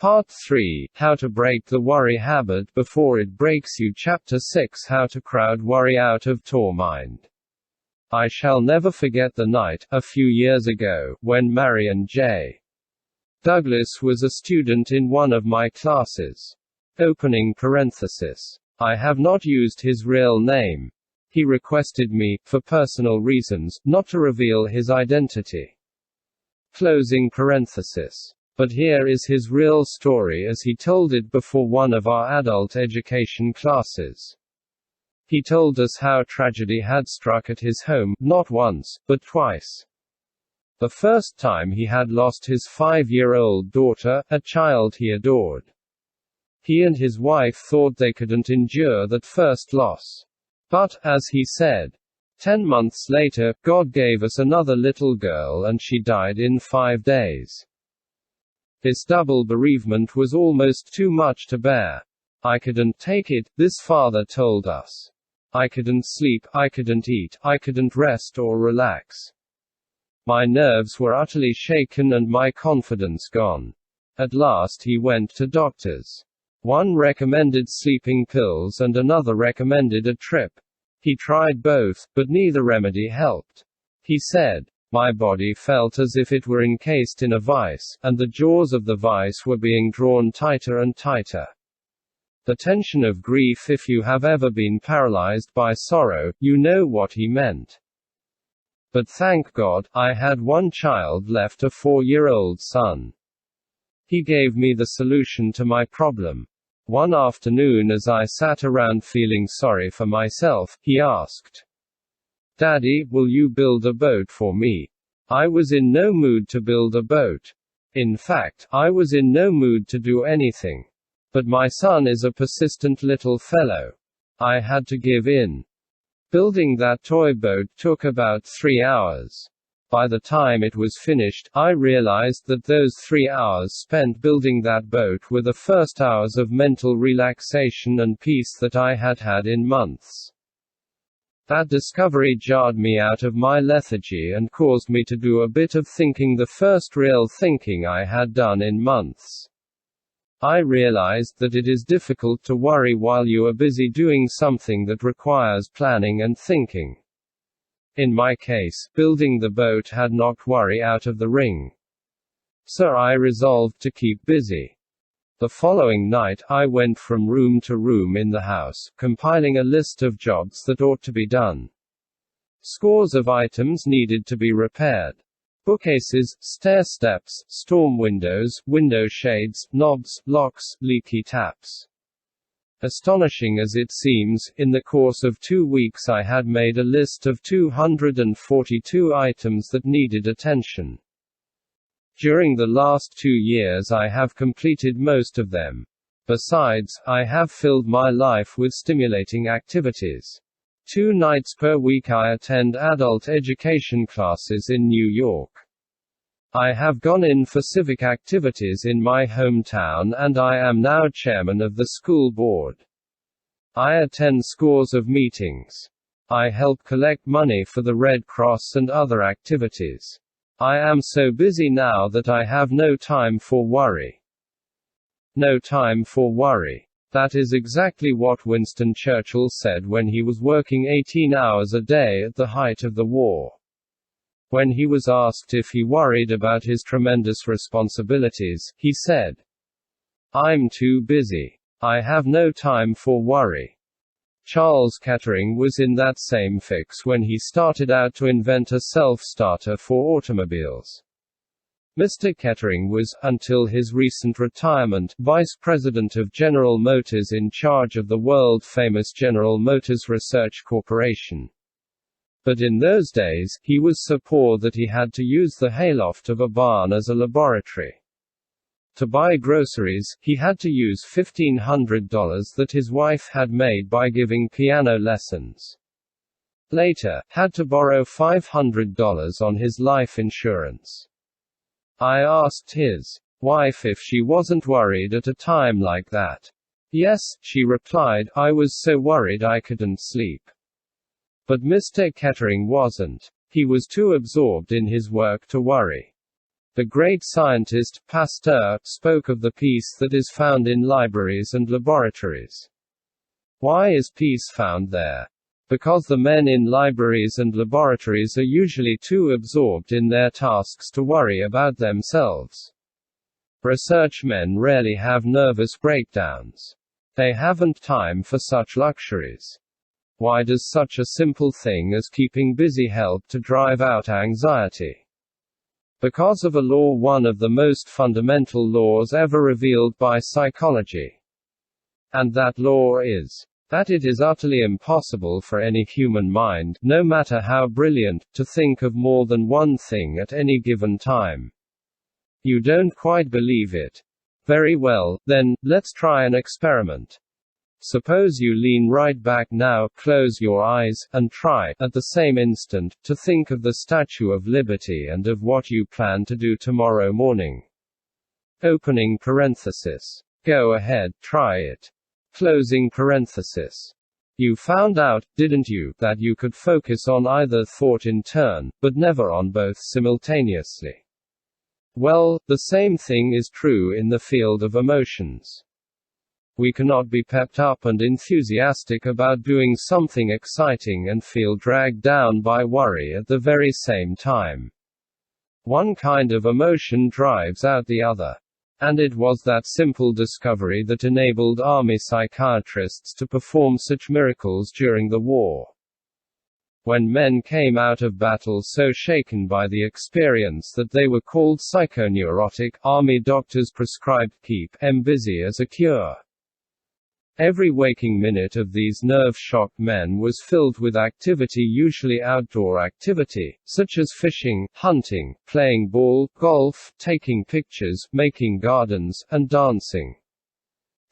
Part 3, How to Break the Worry Habit Before It Breaks You. Chapter 6, How to Crowd Worry Out of Your Mind. I shall never forget the night, a few years ago, when Marion J. Douglas was a student in one of my classes. Opening parenthesis. I have not used his real name. He requested me, for personal reasons, not to reveal his identity. Closing parenthesis. But here is his real story as he told it before one of our adult education classes. He told us how tragedy had struck at his home, not once, but twice. The first time he had lost his 5-year-old daughter, a child he adored. He and his wife thought they couldn't endure that first loss. But, as he said, 10 months later, God gave us another little girl and she died in 5 days. This double bereavement was almost too much to bear. I couldn't take it, this father told us. I couldn't sleep, I couldn't eat, I couldn't rest or relax. My nerves were utterly shaken and my confidence gone. At last he went to doctors. One recommended sleeping pills and another recommended a trip. He tried both, but neither remedy helped. He said, "My body felt as if it were encased in a vice, and the jaws of the vice were being drawn tighter and tighter." The tension of grief. If you have ever been paralyzed by sorrow, you know what he meant. But thank God, I had one child left, a 4-year-old son. He gave me the solution to my problem. One afternoon as I sat around feeling sorry for myself, he asked, "Daddy, will you build a boat for me?" I was in no mood to build a boat. In fact, I was in no mood to do anything. But my son is a persistent little fellow. I had to give in. Building that toy boat took about 3 hours. By the time it was finished, I realized that those 3 hours spent building that boat were the first hours of mental relaxation and peace that I had had in months. That discovery jarred me out of my lethargy and caused me to do a bit of thinking, the first real thinking I had done in months. I realized that it is difficult to worry while you are busy doing something that requires planning and thinking. In my case, building the boat had knocked worry out of the ring. So I resolved to keep busy. The following night, I went from room to room in the house, compiling a list of jobs that ought to be done. Scores of items needed to be repaired. Bookcases, stair steps, storm windows, window shades, knobs, locks, leaky taps. Astonishing as it seems, in the course of 2 weeks I had made a list of 242 items that needed attention. During the last 2 years I have completed most of them. Besides, I have filled my life with stimulating activities. 2 nights per week I attend adult education classes in New York. I have gone in for civic activities in my hometown and I am now chairman of the school board. I attend scores of meetings. I help collect money for the Red Cross and other activities. I am so busy now that I have no time for worry. No time for worry. That is exactly what Winston Churchill said when he was working 18 hours a day at the height of the war. When he was asked if he worried about his tremendous responsibilities, he said, "I'm too busy. I have no time for worry." Charles Kettering was in that same fix when he started out to invent a self-starter for automobiles. Mr. Kettering was, until his recent retirement, vice president of General Motors in charge of the world-famous General Motors Research Corporation. But in those days, he was so poor that he had to use the hayloft of a barn as a laboratory. To buy groceries, he had to use $1,500 that his wife had made by giving piano lessons. Later, had to borrow $500 on his life insurance. I asked his wife if she wasn't worried at a time like that. "Yes," she replied, "I was so worried I couldn't sleep." But Mr. Kettering wasn't. He was too absorbed in his work to worry. The great scientist, Pasteur, spoke of the peace that is found in libraries and laboratories. Why is peace found there? Because the men in libraries and laboratories are usually too absorbed in their tasks to worry about themselves. Research men rarely have nervous breakdowns. They haven't time for such luxuries. Why does such a simple thing as keeping busy help to drive out anxiety? Because of a law, one of the most fundamental laws ever revealed by psychology. And that law is that it is utterly impossible for any human mind, no matter how brilliant, to think of more than one thing at any given time. You don't quite believe it? Very well, then, let's try an experiment. Suppose you lean right back now, close your eyes, and try, at the same instant, to think of the Statue of Liberty and of what you plan to do tomorrow morning. Opening parenthesis. Go ahead, try it. Closing parenthesis. You found out, didn't you, that you could focus on either thought in turn, but never on both simultaneously? Well, the same thing is true in the field of emotions. We cannot be pepped up and enthusiastic about doing something exciting and feel dragged down by worry at the very same time. One kind of emotion drives out the other. And it was that simple discovery that enabled army psychiatrists to perform such miracles during the war. When men came out of battle so shaken by the experience that they were called psychoneurotic, army doctors prescribed keep them busy as a cure. Every waking minute of these nerve-shocked men was filled with activity, usually outdoor activity, such as fishing, hunting, playing ball, golf, taking pictures, making gardens, and dancing.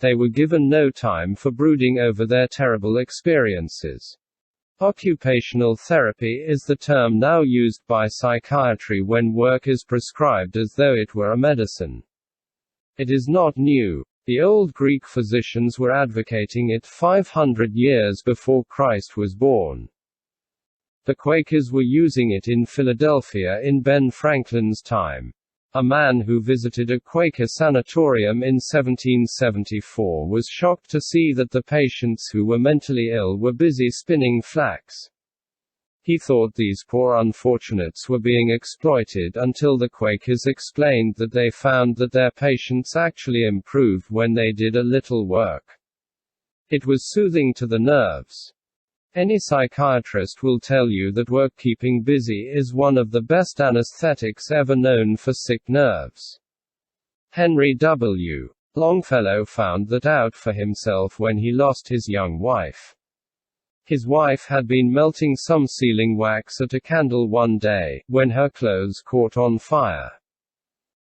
They were given no time for brooding over their terrible experiences. Occupational therapy is the term now used by psychiatry when work is prescribed as though it were a medicine. It is not new. The old Greek physicians were advocating it 500 years before Christ was born. The Quakers were using it in Philadelphia in Ben Franklin's time. A man who visited a Quaker sanatorium in 1774 was shocked to see that the patients who were mentally ill were busy spinning flax. He thought these poor unfortunates were being exploited until the Quakers explained that they found that their patients actually improved when they did a little work. It was soothing to the nerves. Any psychiatrist will tell you that work, keeping busy, is one of the best anesthetics ever known for sick nerves. Henry W. Longfellow found that out for himself when he lost his young wife. His wife had been melting some sealing wax at a candle one day, when her clothes caught on fire.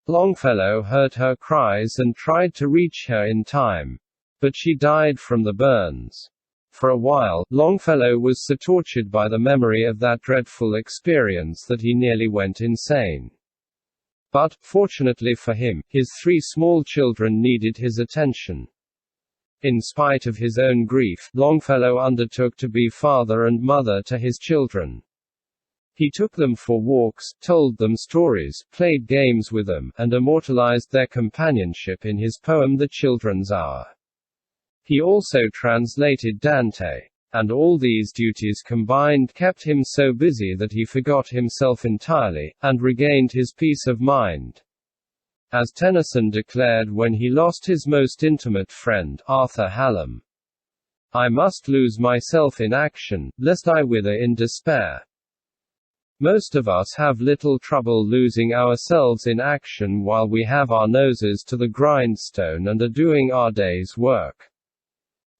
Longfellow heard her cries and tried to reach her in time. But she died from the burns. For a while, Longfellow was so tortured by the memory of that dreadful experience that he nearly went insane. But, fortunately for him, his 3 small children needed his attention. In spite of his own grief, Longfellow undertook to be father and mother to his children. He took them for walks, told them stories, played games with them, and immortalized their companionship in his poem The Children's Hour. He also translated Dante. And all these duties combined kept him so busy that he forgot himself entirely, and regained his peace of mind. As Tennyson declared when he lost his most intimate friend, Arthur Hallam, "I must lose myself in action, lest I wither in despair." Most of us have little trouble losing ourselves in action while we have our noses to the grindstone and are doing our day's work.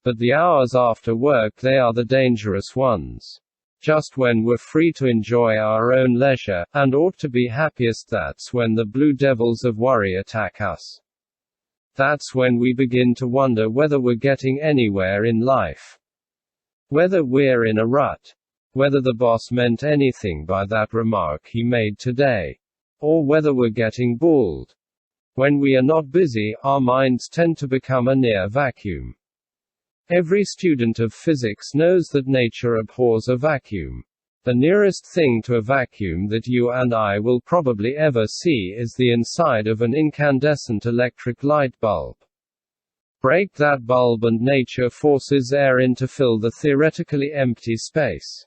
But the hours after work, they are the dangerous ones. Just when we're free to enjoy our own leisure, and ought to be happiest, that's when the blue devils of worry attack us. That's when we begin to wonder whether we're getting anywhere in life. Whether we're in a rut. Whether the boss meant anything by that remark he made today. Or whether we're getting bored. When we are not busy, our minds tend to become a near vacuum. Every student of physics knows that nature abhors a vacuum. The nearest thing to a vacuum that you and I will probably ever see is the inside of an incandescent electric light bulb. Break that bulb and nature forces air in to fill the theoretically empty space.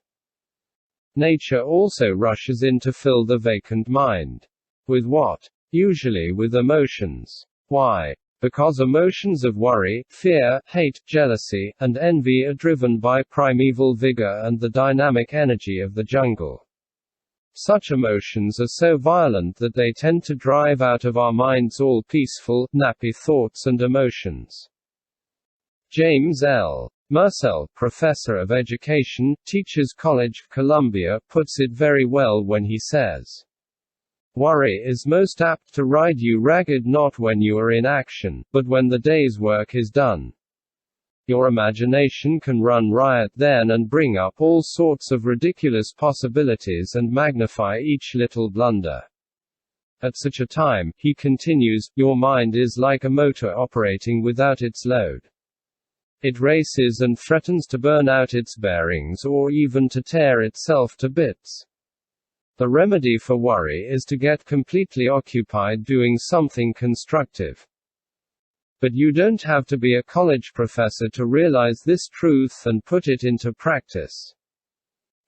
Nature also rushes in to fill the vacant mind. With what? Usually with emotions. Why? Because emotions of worry, fear, hate, jealousy, and envy are driven by primeval vigor and the dynamic energy of the jungle. Such emotions are so violent that they tend to drive out of our minds all peaceful, nappy thoughts and emotions. James L. Mursell, professor of education, Teachers College, Columbia, puts it very well when he says, "Worry is most apt to ride you ragged not when you are in action, but when the day's work is done. Your imagination can run riot then and bring up all sorts of ridiculous possibilities and magnify each little blunder. At such a time," he continues, "your mind is like a motor operating without its load. It races and threatens to burn out its bearings or even to tear itself to bits. The remedy for worry is to get completely occupied doing something constructive." But you don't have to be a college professor to realize this truth and put it into practice.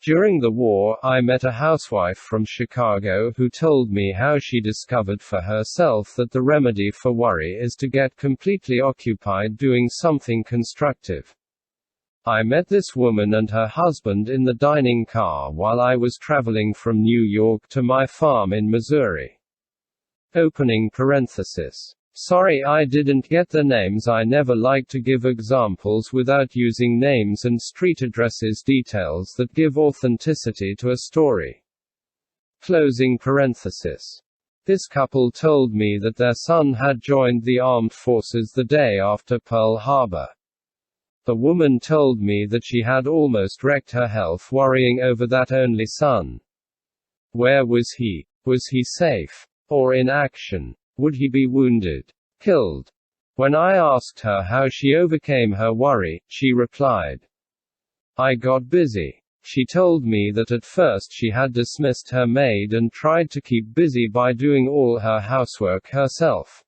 During the war, I met a housewife from Chicago who told me how she discovered for herself that the remedy for worry is to get completely occupied doing something constructive. "I met this woman and her husband in the dining car while I was traveling from New York to my farm in Missouri." Opening parenthesis. Sorry I didn't get the names. I never like to give examples without using names and street addresses, details that give authenticity to a story. Closing parenthesis. This couple told me that their son had joined the armed forces the day after Pearl Harbor. The woman told me that she had almost wrecked her health worrying over that only son. Where was he? Was he safe? Or in action? Would he be wounded? Killed? When I asked her how she overcame her worry, she replied, "I got busy." She told me that at first she had dismissed her maid and tried to keep busy by doing all her housework herself.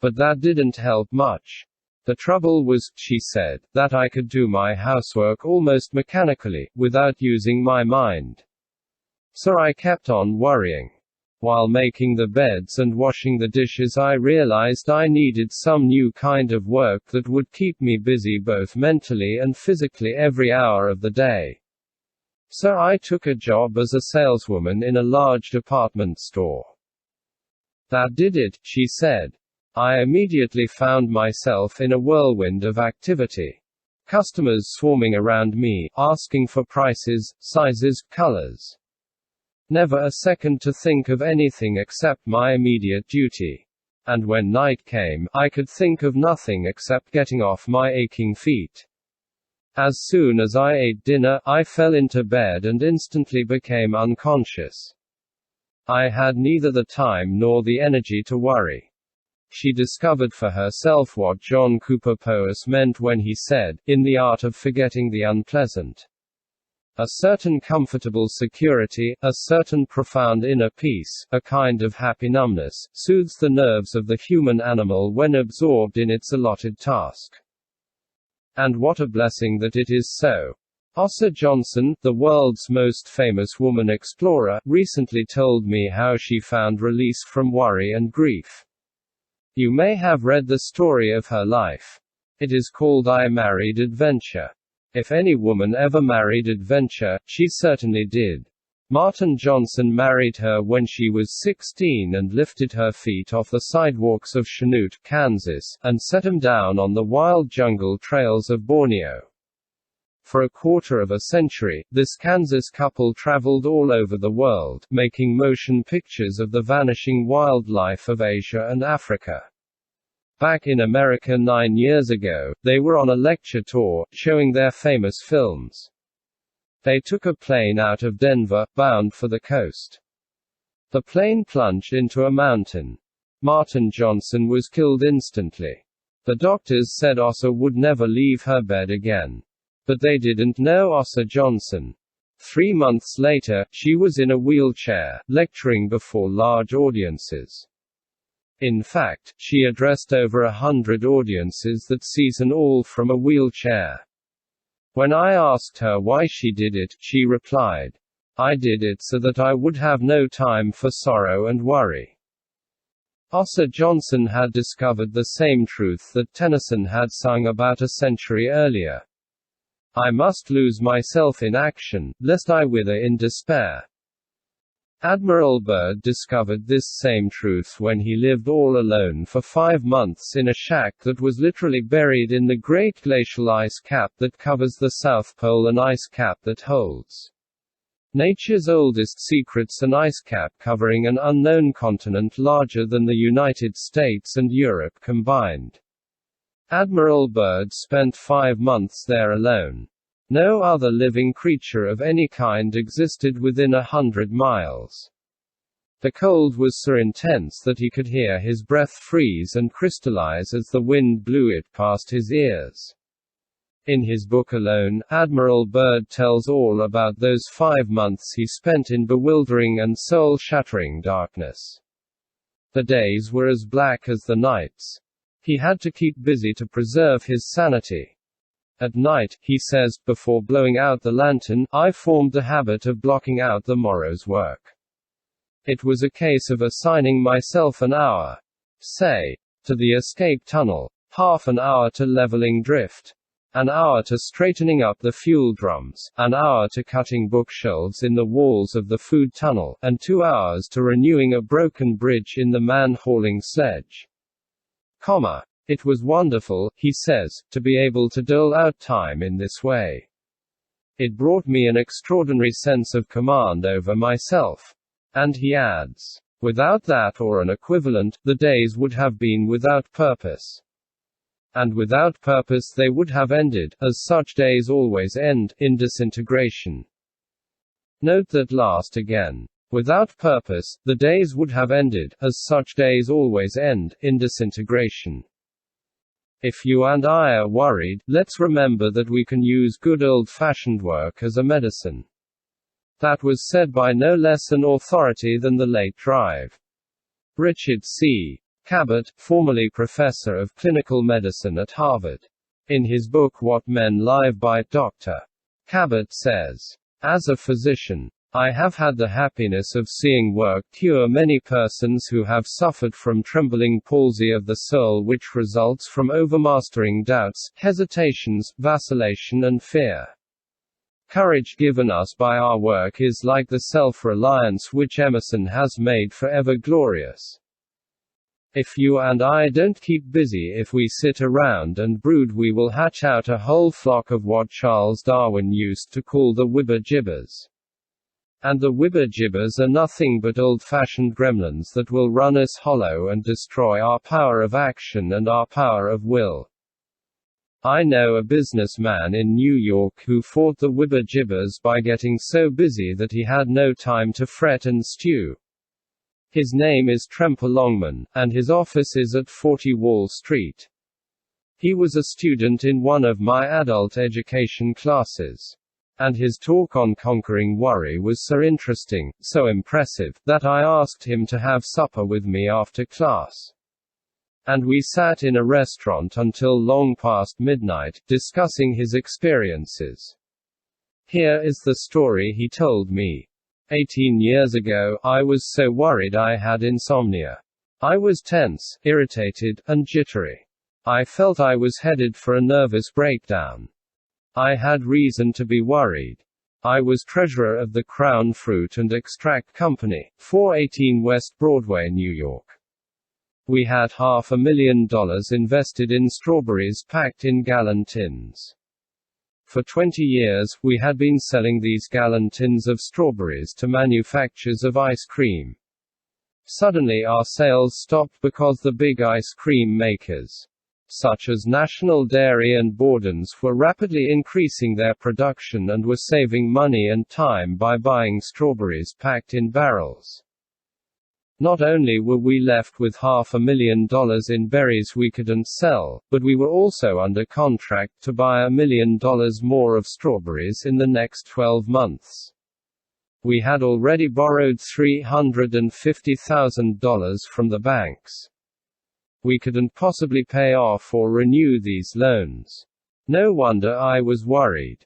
But that didn't help much. The trouble was, she said, that I could do my housework almost mechanically, without using my mind. So I kept on worrying. While making the beds and washing the dishes, I realized I needed some new kind of work that would keep me busy both mentally and physically every hour of the day. So I took a job as a saleswoman in a large department store. That did it, she said. I immediately found myself in a whirlwind of activity. Customers swarming around me, asking for prices, sizes, colors. Never a second to think of anything except my immediate duty. And when night came, I could think of nothing except getting off my aching feet. As soon as I ate dinner, I fell into bed and instantly became unconscious. I had neither the time nor the energy to worry. She discovered for herself what John Cooper Powys meant when he said, "In the art of forgetting the unpleasant." A certain comfortable security, a certain profound inner peace, a kind of happy numbness, soothes the nerves of the human animal when absorbed in its allotted task. And what a blessing that it is so. Ossa Johnson, the world's most famous woman explorer, recently told me how she found release from worry and grief. You may have read the story of her life. It is called I Married Adventure. If any woman ever married adventure, she certainly did. Martin Johnson married her when she was 16 and lifted her feet off the sidewalks of Chanute, Kansas, and set 'em down on the wild jungle trails of Borneo. For a quarter of a century, this Kansas couple traveled all over the world, making motion pictures of the vanishing wildlife of Asia and Africa. Back in America 9 years ago, they were on a lecture tour, showing their famous films. They took a plane out of Denver, bound for the coast. The plane plunged into a mountain. Martin Johnson was killed instantly. The doctors said Ossa would never leave her bed again. But they didn't know Ossa Johnson. 3 months later, she was in a wheelchair, lecturing before large audiences. In fact, she addressed over 100 audiences that season, all from a wheelchair. When I asked her why she did it, she replied, "I did it so that I would have no time for sorrow and worry." Ossa Johnson had discovered the same truth that Tennyson had sung about a century earlier. "I must lose myself in action, lest I wither in despair." Admiral Byrd discovered this same truth when he lived all alone for 5 months in a shack that was literally buried in the great glacial ice cap that covers the South Pole, an ice cap that holds nature's oldest secrets, an ice cap covering an unknown continent larger than the United States and Europe combined. Admiral Byrd spent 5 months there alone. No other living creature of any kind existed within 100 miles. The cold was so intense that he could hear his breath freeze and crystallize as the wind blew it past his ears. In his book Alone, Admiral Byrd tells all about those 5 months he spent in bewildering and soul-shattering darkness. The days were as black as the nights. He had to keep busy to preserve his sanity. At night, he says, before blowing out the lantern, I formed the habit of blocking out the morrow's work. It was a case of assigning myself an hour, say, to the escape tunnel, half an hour to leveling drift, an hour to straightening up the fuel drums, an hour to cutting bookshelves in the walls of the food tunnel, and 2 hours to renewing a broken bridge in the man-hauling sledge. It was wonderful, he says, to be able to dole out time in this way. It brought me an extraordinary sense of command over myself. And he adds, without that or an equivalent, the days would have been without purpose. And without purpose they would have ended, as such days always end, in disintegration. Note that last again. Without purpose, the days would have ended, as such days always end, in disintegration. If you and I are worried, let's remember that we can use good old-fashioned work as a medicine. That was said by no less an authority than the late Drive. Richard C. Cabot, formerly professor of clinical medicine at Harvard. In his book What Men Live By, Dr. Cabot says, as a physician, I have had the happiness of seeing work cure many persons who have suffered from trembling palsy of the soul which results from overmastering doubts, hesitations, vacillation and fear. Courage given us by our work is like the self-reliance which Emerson has made forever glorious. If you and I don't keep busy, if we sit around and brood, we will hatch out a whole flock of what Charles Darwin used to call the wibber-jibbers. And the wibber-jibbers are nothing but old-fashioned gremlins that will run us hollow and destroy our power of action and our power of will. I know a businessman in New York who fought the wibber-jibbers by getting so busy that he had no time to fret and stew. His name is Tremper Longman, and his office is at 40 Wall Street. He was a student in one of my adult education classes. And his talk on conquering worry was so interesting, so impressive, that I asked him to have supper with me after class. And we sat in a restaurant until long past midnight, discussing his experiences. Here is the story he told me. 18 years ago, I was so worried I had insomnia. I was tense, irritated, and jittery. I felt I was headed for a nervous breakdown. I had reason to be worried. I was treasurer of the Crown Fruit and Extract Company, 418 West Broadway, New York. We had $500,000 invested in strawberries packed in gallon tins. For 20 years, we had been selling these gallon tins of strawberries to manufacturers of ice cream. Suddenly our sales stopped because the big ice cream makers, such as National Dairy and Borden's, were rapidly increasing their production and were saving money and time by buying strawberries packed in barrels. Not only were we left with $500,000 in berries we couldn't sell, but we were also under contract to buy $1 million more of strawberries in the next 12 months. We had already borrowed $350,000 from the banks. We couldn't possibly pay off or renew these loans. No wonder I was worried.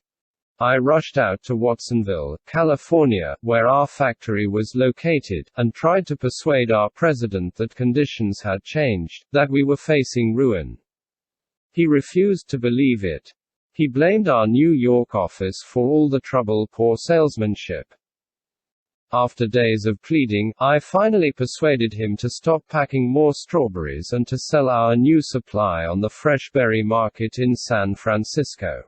I rushed out to Watsonville, California, where our factory was located, and tried to persuade our president that conditions had changed, that we were facing ruin. He refused to believe it. He blamed our New York office for all the trouble, poor salesmanship. After days of pleading, I finally persuaded him to stop packing more strawberries and to sell our new supply on the fresh berry market in San Francisco.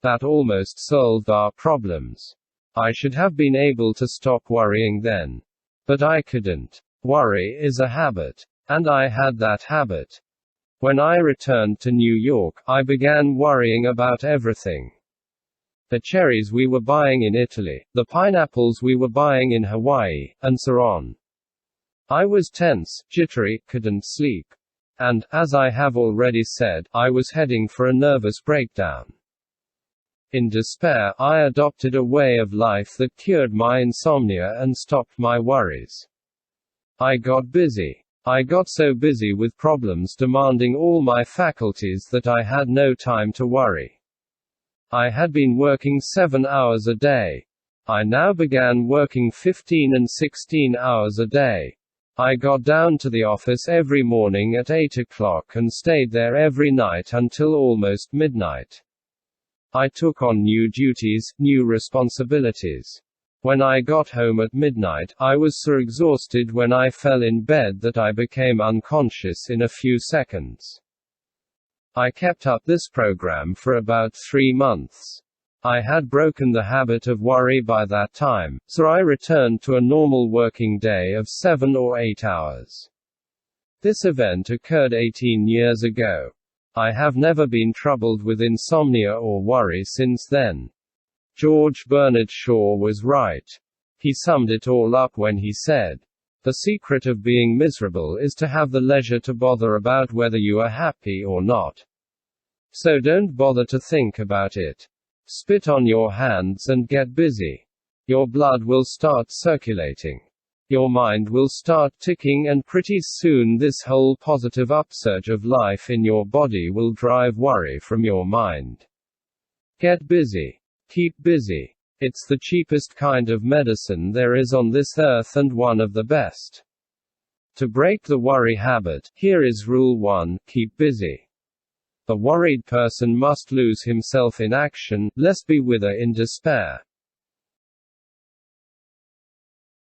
That almost solved our problems. I should have been able to stop worrying then. But I couldn't. Worry is a habit. And I had that habit. When I returned to New York, I began worrying about everything. The cherries we were buying in Italy, the pineapples we were buying in Hawaii, and so on. I was tense, jittery, couldn't sleep. And, as I have already said, I was heading for a nervous breakdown. In despair, I adopted a way of life that cured my insomnia and stopped my worries. I got busy. I got so busy with problems demanding all my faculties that I had no time to worry. I had been working 7 hours a day. I now began working 15 and 16 hours a day. I got down to the office every morning at 8 o'clock and stayed there every night until almost midnight. I took on new duties, new responsibilities. When I got home at midnight, I was so exhausted when I fell in bed that I became unconscious in a few seconds. I kept up this program for about 3 months. I had broken the habit of worry by that time, so I returned to a normal working day of 7 or 8 hours. This event occurred 18 years ago. I have never been troubled with insomnia or worry since then. George Bernard Shaw was right. He summed it all up when he said, "The secret of being miserable is to have the leisure to bother about whether you are happy or not. So don't bother to think about it. Spit on your hands and get busy. Your blood will start circulating. Your mind will start ticking, and pretty soon this whole positive upsurge of life in your body will drive worry from your mind. Get busy. Keep busy. It's the cheapest kind of medicine there is on this earth and one of the best." To break the worry habit, here is Rule 1: keep busy. The worried person must lose himself in action, lest be wither in despair.